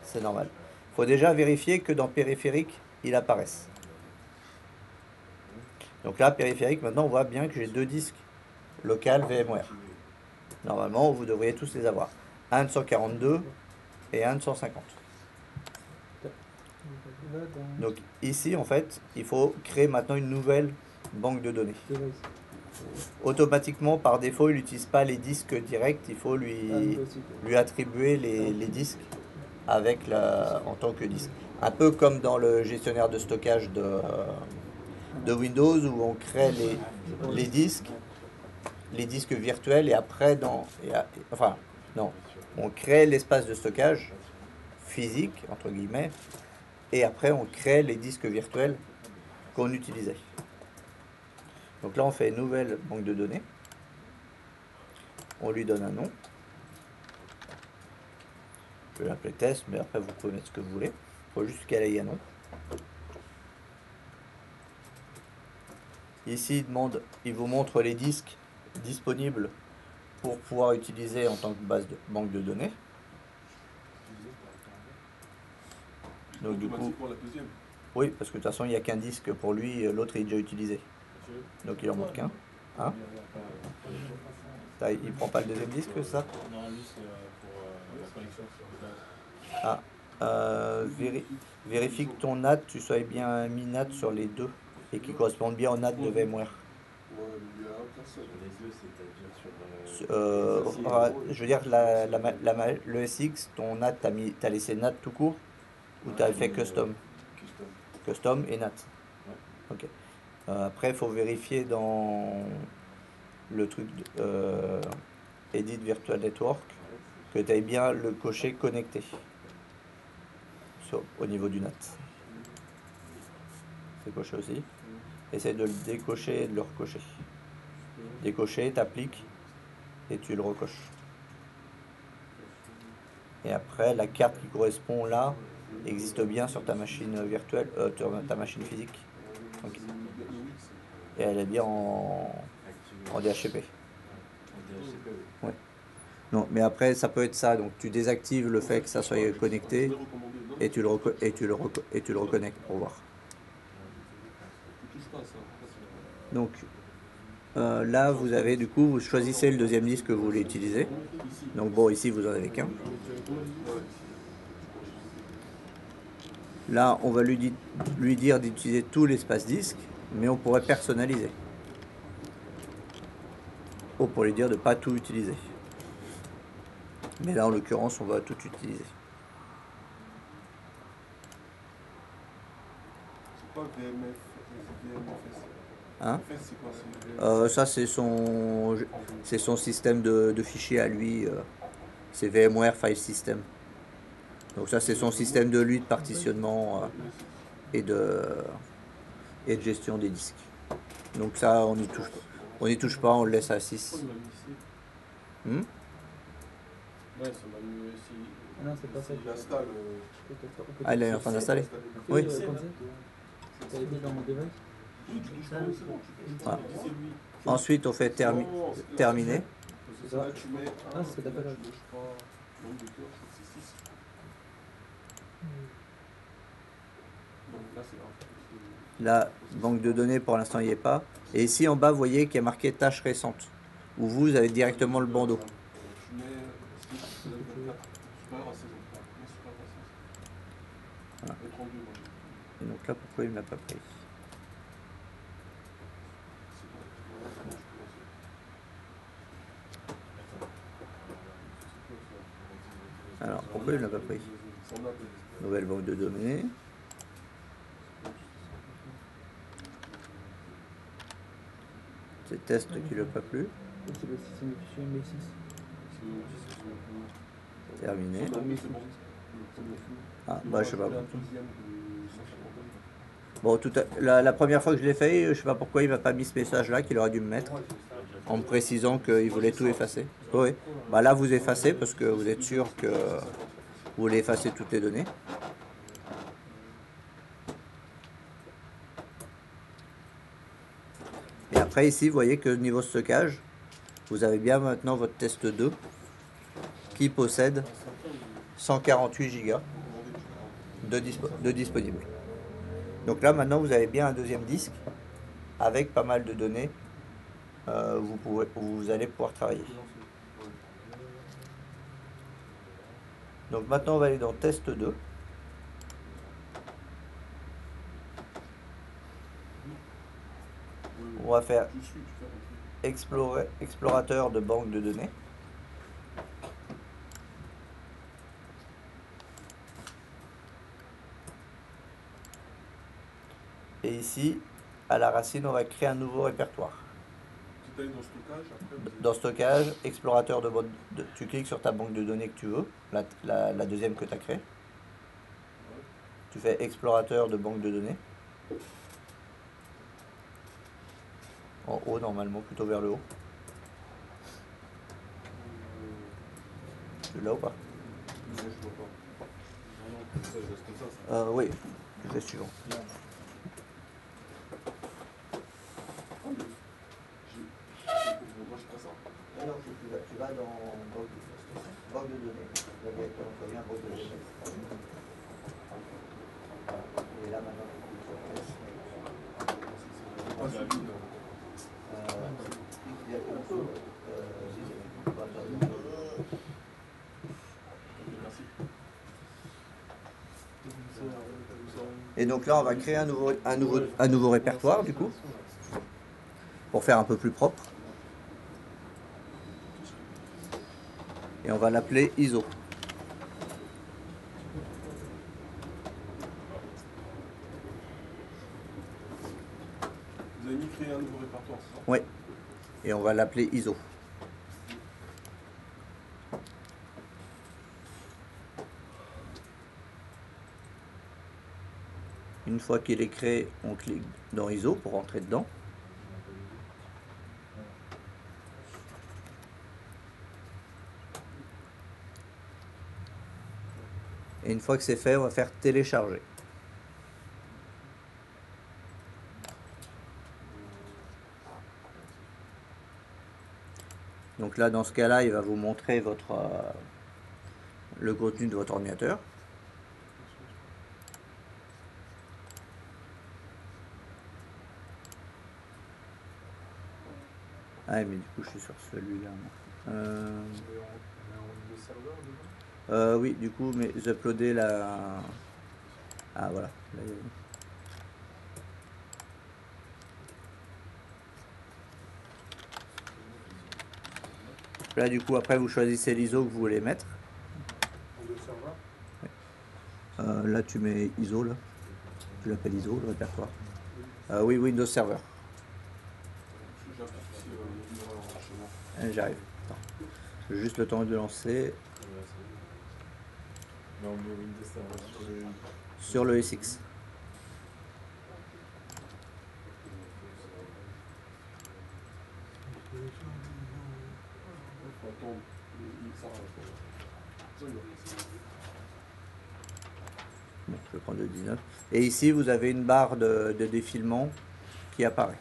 C'est normal. Il faut déjà vérifier que dans périphérique, il apparaisse. Donc là, périphérique, maintenant, on voit bien que j'ai deux disques local VMware. Normalement, vous devriez tous les avoir. Un de 142 et un de 150. Donc ici, en fait, il faut créer maintenant une nouvelle banque de données. Automatiquement, par défaut, il n'utilise pas les disques directs. Il faut lui attribuer les disques avec en tant que disque. Un peu comme dans le gestionnaire de stockage de Windows où on crée les disques virtuels et après enfin non, on crée l'espace de stockage physique entre guillemets et après on crée les disques virtuels qu'on utilisait. Donc là on fait une nouvelle banque de données, on lui donne un nom, je vais l'appeler test mais après vous pouvez mettre ce que vous voulez, il faut juste qu'elle ait un nom. Ici il vous montre les disques disponibles pour pouvoir utiliser en tant que banque de données. Donc du coup, oui, parce que de toute façon il n'y a qu'un disque pour lui, l'autre est déjà utilisé. Donc il en manque qu'un. Hein, il prend pas le deuxième disque, ça? Non, lui c'est pour la connexion. Vérifie que ton NAT, tu sois bien mis NAT sur les deux et qui correspondent bien au NAT de VMware. Je veux dire, le SX, ton NAT, t'as laissé NAT tout court ou t'as fait custom? Custom et NAT. Ok. Après, il faut vérifier dans le truc Edit Virtual Network que tu aies bien le cocher connecté au niveau du NAT. C'est coché aussi. Essaye de le décocher et de le recocher. Décocher, t'appliques et tu le recoches. Et après, la carte qui correspond là existe bien sur ta machine virtuelle, ta machine physique. Okay. Et elle est bien en DHCP. Ouais. Non, mais après, ça peut être ça. Donc, tu désactives le fait que ça soit connecté et tu le reconnectes pour voir. Donc, là, vous avez du coup, vous choisissez le deuxième disque que vous voulez utiliser. Donc, bon, ici, vous en avez qu'un. Là, on va lui dire d'utiliser tout l'espace disque, mais on pourrait personnaliser. Ou pour lui dire de ne pas tout utiliser. Mais là, en l'occurrence, on va tout utiliser. C'est pas VMFS. Hein? Ça, c'est son système de fichiers à lui. C'est VMware File System. Donc ça, c'est son système de lui de partitionnement et de gestion des disques. Donc ça, on n'y touche pas. On n'y touche pas, on le laisse à 6. Ouais, ça m'a mis aussi. Ah non, c'est pas ça. Il installe. Ah, il est en train d'installer? Oui. Ça a été dans mon device. Voilà. Ensuite, on fait terminer. Ah, c'est ce que t'appelles là. La banque de données, pour l'instant, il n'y est pas. Et ici, en bas, vous voyez qu'il y a marqué tâche récente, où vous avez directement le bandeau. Voilà. Et donc là, pourquoi il ne l'a pas pris? Alors, pourquoi il ne l'a pas pris? Nouvelle banque de données. C'est test qui lui a pas plu. C'est le système de fichier MB6. Terminé. C'est bon. Ah, bah, je sais pas. Bon, la première fois que je l'ai fait, je sais pas pourquoi il m'a pas mis ce message-là qu'il aurait dû me mettre, en me précisant qu'il voulait tout effacer. Oui. Bah là, vous effacez parce que vous êtes sûr que vous voulez effacer toutes les données. Et après, ici, vous voyez que niveau stockage, vous avez bien maintenant votre test 2 qui possède 148 Go de disponible. Donc là, maintenant, vous avez bien un deuxième disque avec pas mal de données. Vous allez pouvoir travailler. Donc maintenant, on va aller dans test 2. On va faire explorateur de banque de données. Et ici, à la racine, on va créer un nouveau répertoire. Tu dans stockage, après, dans stockage, explorateur tu cliques sur ta banque de données que tu veux, la deuxième que tu as créée. Tu fais explorateur de banque de données. En haut, normalement, plutôt vers le haut. Tu l'as ou pas? Non, je vois pas. Non, ça, je reste comme ça. Oui, tu fais suivant. Alors, tu vas dans banque de données. Là, directement, tu reviens banque de données. Et là, maintenant, et donc là, on va créer un nouveau répertoire, du coup, pour faire un peu plus propre. Et on va l'appeler ISO. vous avez mis créer un nouveau répertoire, c'est ça? Oui. Et on va l'appeler ISO. Une fois qu'il est créé, on clique dans ISO pour rentrer dedans. Et une fois que c'est fait, on va faire télécharger. Donc là, dans ce cas-là, il va vous montrer le contenu de votre ordinateur. Ah, mais du coup, je suis sur celui-là. Oui, du coup, mais j'uploadais la... Ah, voilà. Là, du coup, après, vous choisissez l'ISO que vous voulez mettre. Là, tu mets ISO, là. Tu l'appelles ISO, le répertoire. Oui, Windows Server. J'arrive. J'ai juste le temps de lancer. Mais on met Windows Server sur le SX. Bon, je vais prendre le 19. Et ici, vous avez une barre de défilement qui apparaît.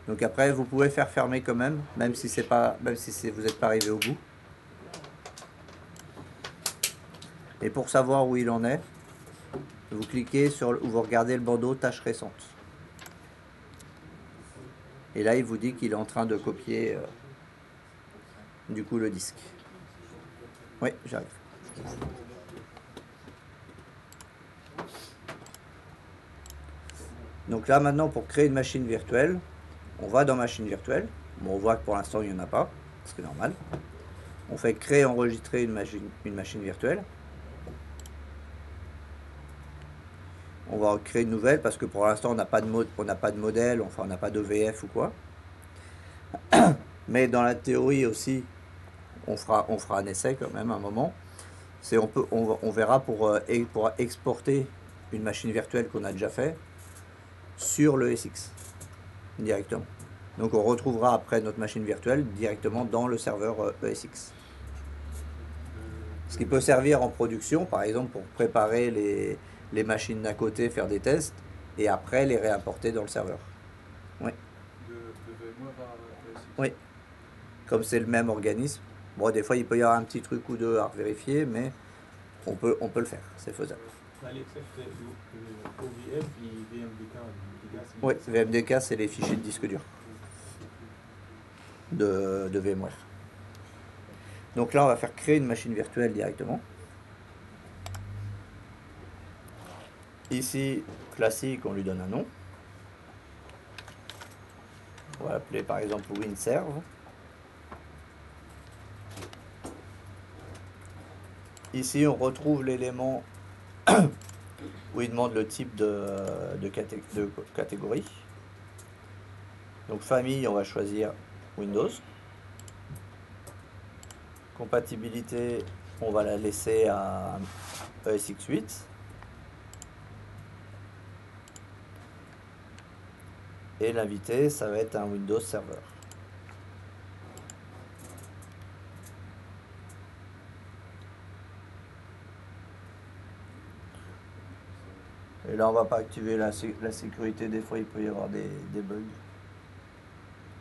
Donc après, vous pouvez faire fermer quand même, même si vous n'êtes pas arrivé au bout. Et pour savoir où il en est, vous cliquez sur où vous regardez le bandeau tâches récentes. Et là, il vous dit qu'il est en train de copier du coup le disque. Oui, j'arrive. Donc là, maintenant, pour créer une machine virtuelle, on va dans machine virtuelle. Bon, on voit que pour l'instant, il n'y en a pas, ce qui est normal. On fait créer, enregistrer une machine virtuelle. On va en créer une nouvelle parce que pour l'instant on n'a pas de modèle, enfin on n'a pas d'EVF ou quoi. Mais dans la théorie aussi, on fera un essai quand même à un moment. On verra pour exporter une machine virtuelle qu'on a déjà fait sur le SX directement. Donc on retrouvera après notre machine virtuelle directement dans le serveur ESX. Ce qui peut servir en production, par exemple pour préparer les machines d'à côté, faire des tests, et après les réimporter dans le serveur. Oui. De VMware à ESX. Oui. Comme c'est le même organisme. Bon, des fois il peut y avoir un petit truc ou deux à vérifier, mais on peut le faire, c'est faisable. OVF et VMDK. Oui, VMDK c'est les fichiers de disque dur de VMware. Donc là on va faire créer une machine virtuelle directement. Ici, classique, on lui donne un nom. On va l'appeler par exemple WinServe. Ici, on retrouve l'élément où il demande le type de catégorie. Donc famille, on va choisir Windows. Compatibilité, on va la laisser à ESX8. Et l'invité, ça va être un Windows Server. Et là, on va pas activer la sécurité. Des fois, il peut y avoir des bugs.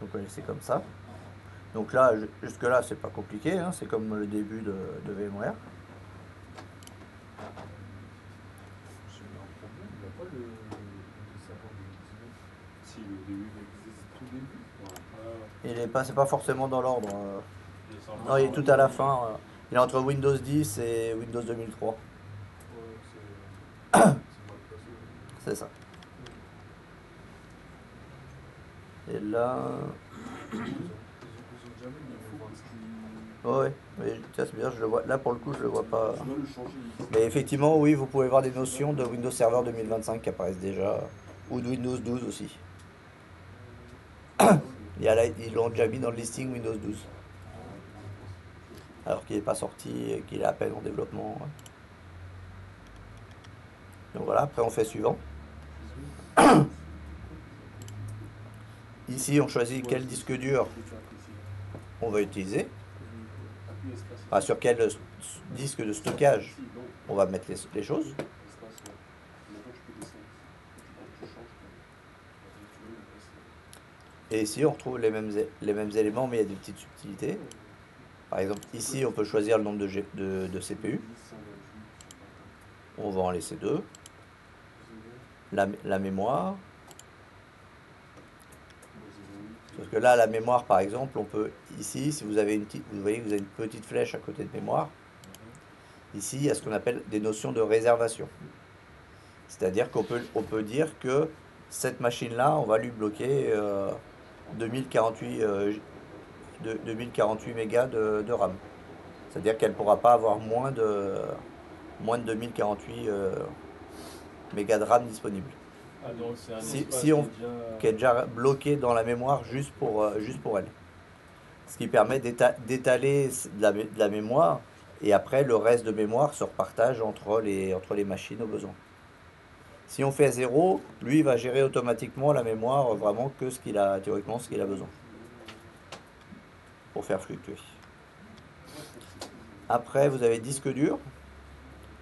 Donc, on va laisser comme ça. Donc là, jusque là, c'est pas compliqué. Hein, c'est comme le début de VMware. C'est pas forcément dans l'ordre. Non, il est tout à la fin. Il est entre Windows 10 et Windows 2003. C'est ça. Et là... Ouais, mais c'est bien, je le vois. Là pour le coup je le vois pas. Mais effectivement oui, vous pouvez voir des notions de Windows Server 2025 qui apparaissent déjà. Ou de Windows 12 aussi. Ils l'ont déjà mis dans le listing Windows 12. Alors qu'il n'est pas sorti et qu'il est à peine en développement. Donc voilà, après on fait suivant. Ici on choisit quel disque dur on va utiliser. Enfin, sur quel disque de stockage on va mettre les choses. Et ici on retrouve les mêmes éléments, mais il y a des petites subtilités. Par exemple ici on peut choisir le nombre de CPU. On va en laisser 2. La mémoire. Parce que là, la mémoire, par exemple, on peut, ici, si vous avez vous voyez que vous avez une petite flèche à côté de mémoire, ici, il y a ce qu'on appelle des notions de réservation. C'est-à-dire qu'on peut dire que cette machine-là, on va lui bloquer 2048 mégas de RAM. C'est-à-dire qu'elle ne pourra pas avoir moins de 2048 mégas de RAM disponibles. Ah, donc c'est un qui est déjà bloqué dans la mémoire juste pour elle. Ce qui permet d'étaler de la mémoire, et après le reste de mémoire se repartage entre les machines au besoin. Si on fait 0, lui il va gérer automatiquement la mémoire vraiment que théoriquement ce qu'il a besoin pour faire fluctuer. Après vous avez disque dur.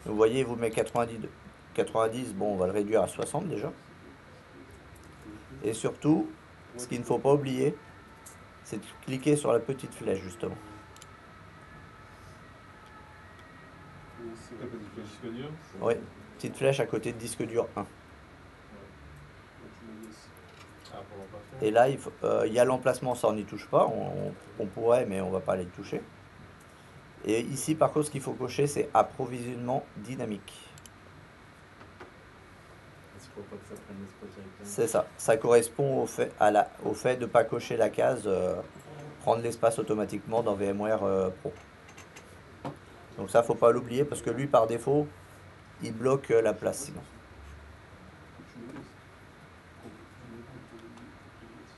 Vous voyez, il vous met 90, bon on va le réduire à 60 déjà. Et surtout, ce qu'il ne faut pas oublier, c'est de cliquer sur la petite flèche justement. Oui, petite flèche à côté de disque dur 1. Et là, il y a l'emplacement, ça on n'y touche pas, on pourrait, mais on ne va pas aller y toucher. Et ici, par contre, ce qu'il faut cocher, c'est approvisionnement dynamique. C'est ça. Ça correspond au fait de ne pas cocher la case prendre l'espace automatiquement dans VMware Pro. Donc ça, faut pas l'oublier parce que lui, par défaut, il bloque la place sinon.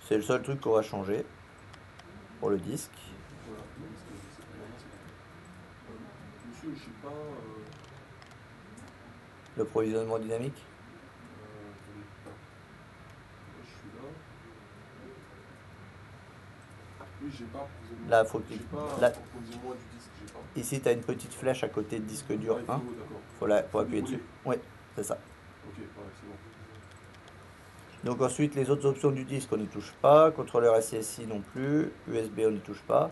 C'est le seul truc qu'on va changer pour le disque. Voilà. Monsieur, je sais pas. Le provisionnement dynamique. Je suis là. Oui, j'ai pas. Là, faut que j'ai pas. là, Proposez-moi du disque, j'ai pas. ici, tu as une petite flèche à côté de disque dur 1. D'accord. Faut appuyer dessus. Oui, c'est ça. Ok, ouais, c'est bon. Donc ensuite, les autres options du disque, on n'y touche pas. Contrôleur SCSI non plus. USB, on n'y touche pas.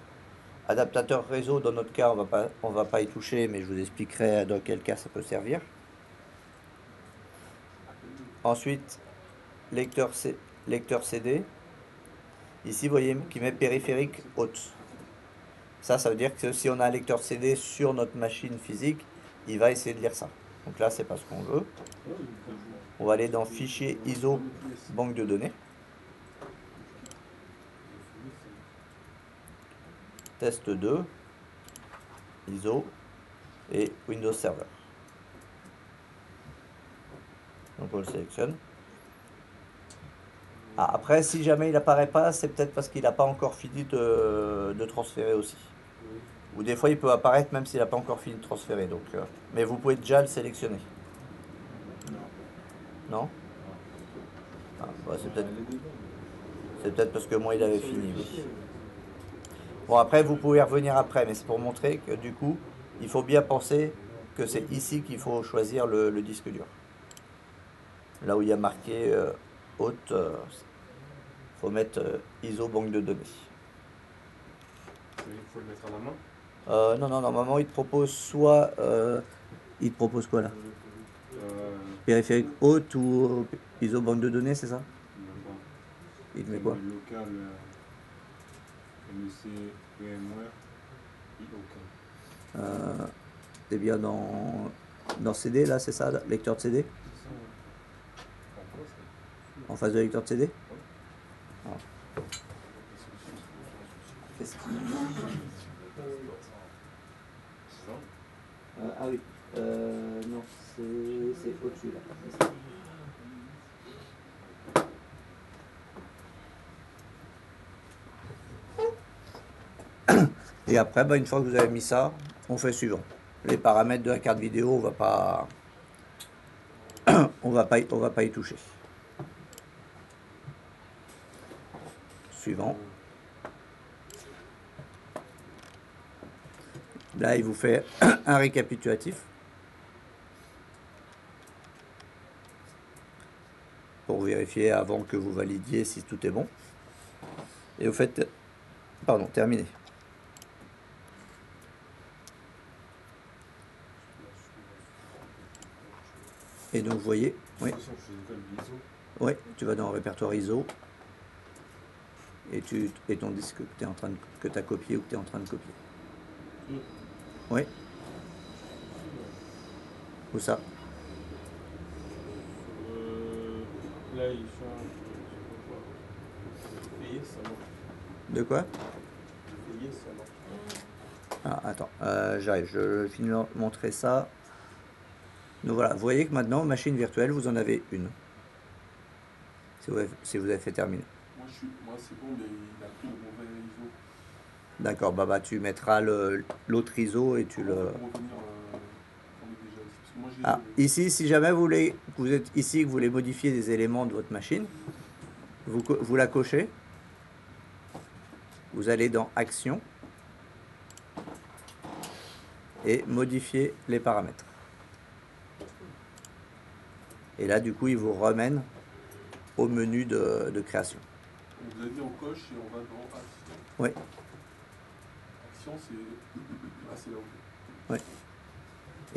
Adaptateur réseau, dans notre cas, on va pas y toucher, mais je vous expliquerai dans quel cas ça peut servir. Ensuite, lecteur CD. Ici, vous voyez qu'il met périphérique haute. Ça veut dire que si on a un lecteur CD sur notre machine physique, il va essayer de lire ça. Donc là, c'est pas ce qu'on veut. On va aller dans Fichier ISO, banque de données. Test 2, ISO et Windows Server. Donc on le sélectionne. Ah, après, si jamais il n'apparaît pas, c'est peut-être parce qu'il n'a pas encore fini de transférer aussi. Ou des fois, il peut apparaître même s'il n'a pas encore fini de transférer. Donc, mais vous pouvez déjà le sélectionner. Non? Ah, bah, c'est peut-être parce que moi, il avait fini. Oui. Bon, après, vous pouvez revenir après, mais c'est pour montrer que du coup, il faut bien penser que c'est ici qu'il faut choisir le disque dur. Là où il y a marqué haute, faut mettre ISO banque de données. Il faut le mettre à la main. Non, normalement, il te propose soit... il te propose quoi, là? Périphérique haute ou ISO banque de données, c'est ça? Il te met quoi? Local, MUC, VMware, IOK. T'es bien dans CD, là, c'est ça? Lecteur de CD? En face de lecteur de CD? Ah. Ah oui, non, c'est au-dessus là. Et après, une fois que vous avez mis ça, on fait suivant. Les paramètres de la carte vidéo, on va pas y toucher. Suivant. Là, il vous fait un récapitulatif pour vérifier avant que vous validiez si tout est bon. Et vous faites... Pardon, terminé. Et donc, vous voyez... Oui, ouais, tu vas dans le répertoire ISO. Et ton disque que tu as copié ou que tu es en train de copier. Oui. Où ça? Là, il change. Ça marche. De quoi? Ça marche. Ah, attends, j'arrive, je finis de montrer ça. Donc voilà, vous voyez que maintenant, machine virtuelle, vous en avez une. Si vous avez fait terminer. Moi, c'est bon, mais il a pris le mauvais ISO. D'accord, tu mettras l'autre ISO et tu le... Ah, ici, si jamais vous êtes ici, que vous voulez modifier des éléments de votre machine, vous la cochez. Vous allez dans Action et modifier les paramètres. Et là, du coup, il vous remène au menu de création. Vous avez dit on coche et on va dans Action. Oui. Action, c'est là où. Oui.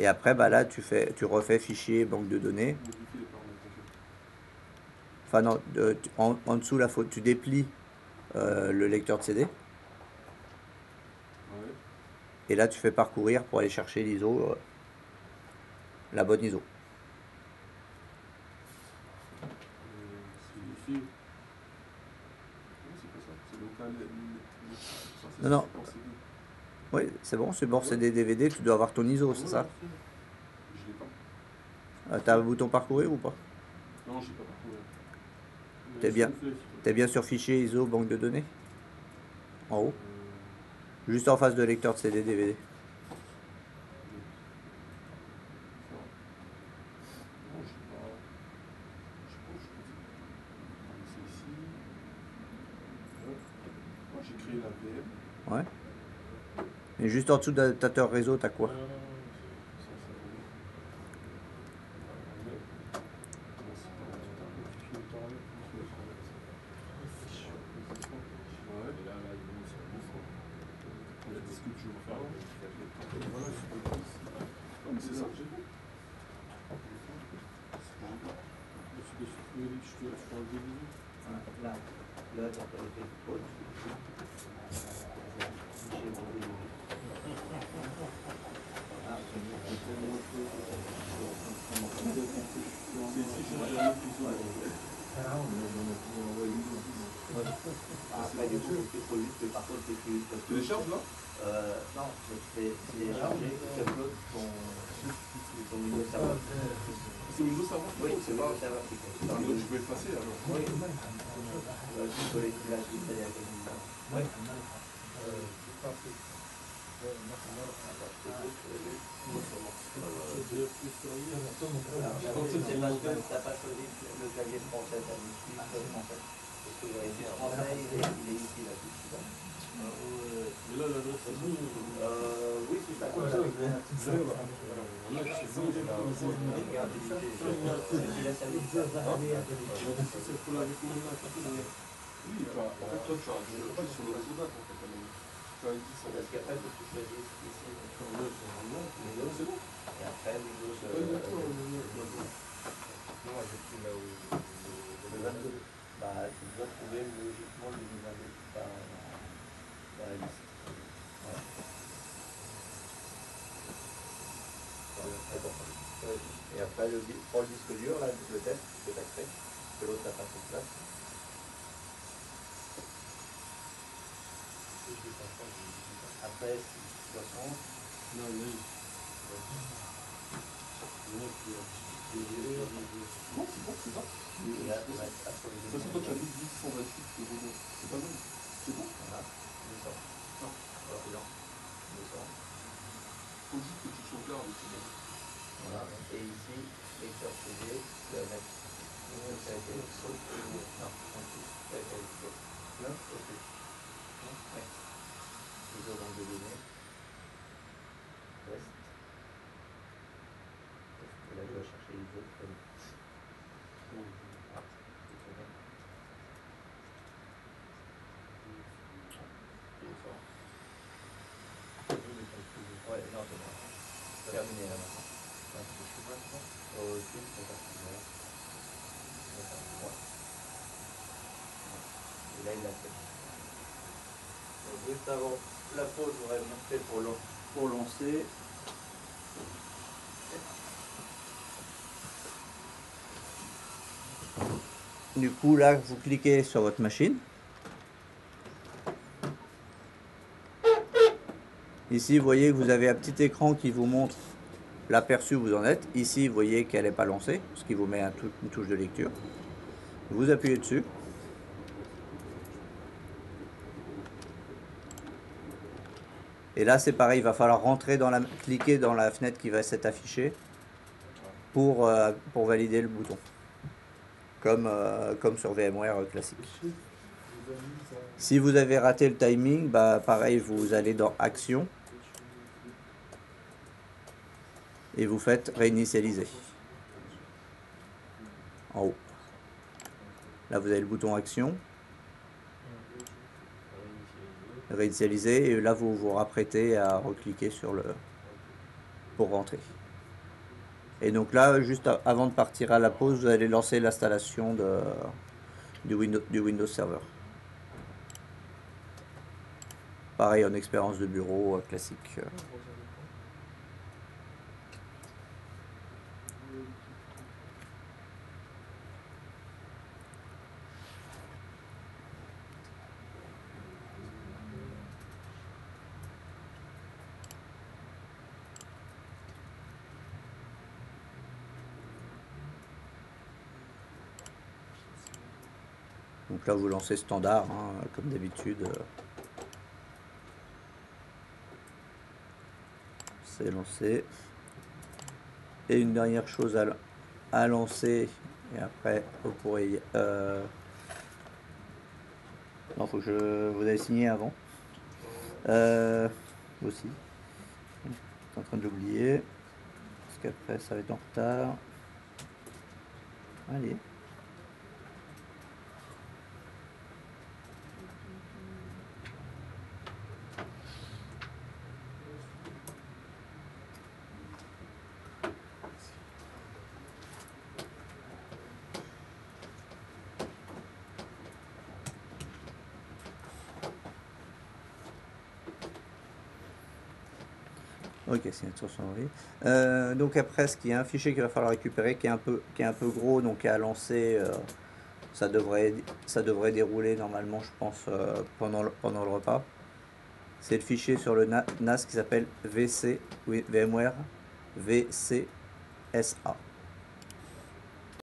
Et après, là, tu refais fichier, banque de données. Modifier les paramètres, ok. Enfin, non, en dessous, là, tu déplies le lecteur de CD. Ouais. Et là, tu fais parcourir pour aller chercher l'ISO, la bonne ISO. C'est ici. C'est pas ça, c'est local. Ça, non. Oui, c'est bon, support CD, DVD, tu dois avoir ton ISO, c'est ça? Je l'ai pas. T'as un bouton parcourir ou pas? Non, j'ai pas parcouru. T'es bien sur fichier ISO banque de données? En haut? Juste en face de lecteur de CD DVD. Non, je sais pas. Je sais pas où je peux dire. C'est ici. Moi, j'ai créé la VM. Ouais. Et juste en dessous d'adaptateur réseau, t'as quoi? C'est ça que j'ai fait. Là, t'as pas fait de faute. Après, du coup, il faut juste que par contre, tu Télécharge là? non, c'est télécharger, tu uploads ton Windows Server. C'est Windows Server? Oui, c'est Windows Server qui compte. Donc je peux effacer alors. Oui, tu peux les installer à quelqu'un. Oui. T'as pas choisi le clavier français, t'as mis Suisse français. Parce que le français, il est ici là-dessus. Mais là, l'adresse c'est bon. Oui, c'est ça. C'est pour la recommandation. Oui, en fait, toi, tu as sur le réseau date en fait. Tu as dit ça. Parce qu'après, il faut que tu choisisses ici. C'est bon. Et après, Windows. Non, j'ai pris là où. Le 22. Bah, tu dois trouver logiquement le 2022 dans la liste. Ouais. Et après, prends le disque dur, là, le test que tu as créé, que l'autre n'a pas fait de place. Après, 60. Non, oui. Non, c'est bon, c'est ça. Et là, tu vas être après De toute façon, toi, tu as mis 1028 de Renault. C'est pas bon. C'est bon. Voilà, 200. Non. Alors, c'est long. 200. Faut juste que tu sauvegardes. C'est bon. Voilà. Et ici, lecteur CD, tu vas mettre. Ça a été saute. Non, en dessous. Ça a été saute. Là, ok. Ouais. ISO banque de données. Reste. Et là, je vais chercher ISO. Ouais, non, c'est bon. Terminé là maintenant. Au-dessus, c'est parti. Voilà. Ouais. Et là, il l'a fait. Donc, juste avant la pause, j'aurais montré pour lancer. Du coup, là, vous cliquez sur votre machine. Ici, vous voyez que vous avez un petit écran qui vous montre l'aperçu où vous en êtes. Ici, vous voyez qu'elle n'est pas lancée, ce qui vous met une touche de lecture. Vous appuyez dessus. Et là, c'est pareil, il va falloir cliquer dans la fenêtre qui va s'être affichée pour valider le bouton. Comme sur VMware classique. Si vous avez raté le timing, bah pareil, vous allez dans Action et vous faites réinitialiser en haut. Là, vous avez le bouton Action, réinitialiser, et là, vous vous rapprêtez à recliquer sur le pour rentrer. Et donc là, juste avant de partir à la pause, vous allez lancer l'installation du Windows Server. Pareil, en expérience de bureau classique. Donc là, vous lancez standard, hein, comme d'habitude. C'est lancé. Et une dernière chose à lancer, et après, vous pourrez... Non, faut que vous avez signé avant. Aussi. Je suis en train de l'oublier. Parce qu'après, ça va être en retard. Allez. Ok, signature sur envie. Donc après, il y a un fichier qu'il va falloir récupérer qui est un peu gros, donc à lancer, ça devrait dérouler normalement, je pense, pendant le repas. C'est le fichier sur le NAS qui s'appelle VMware VCSA.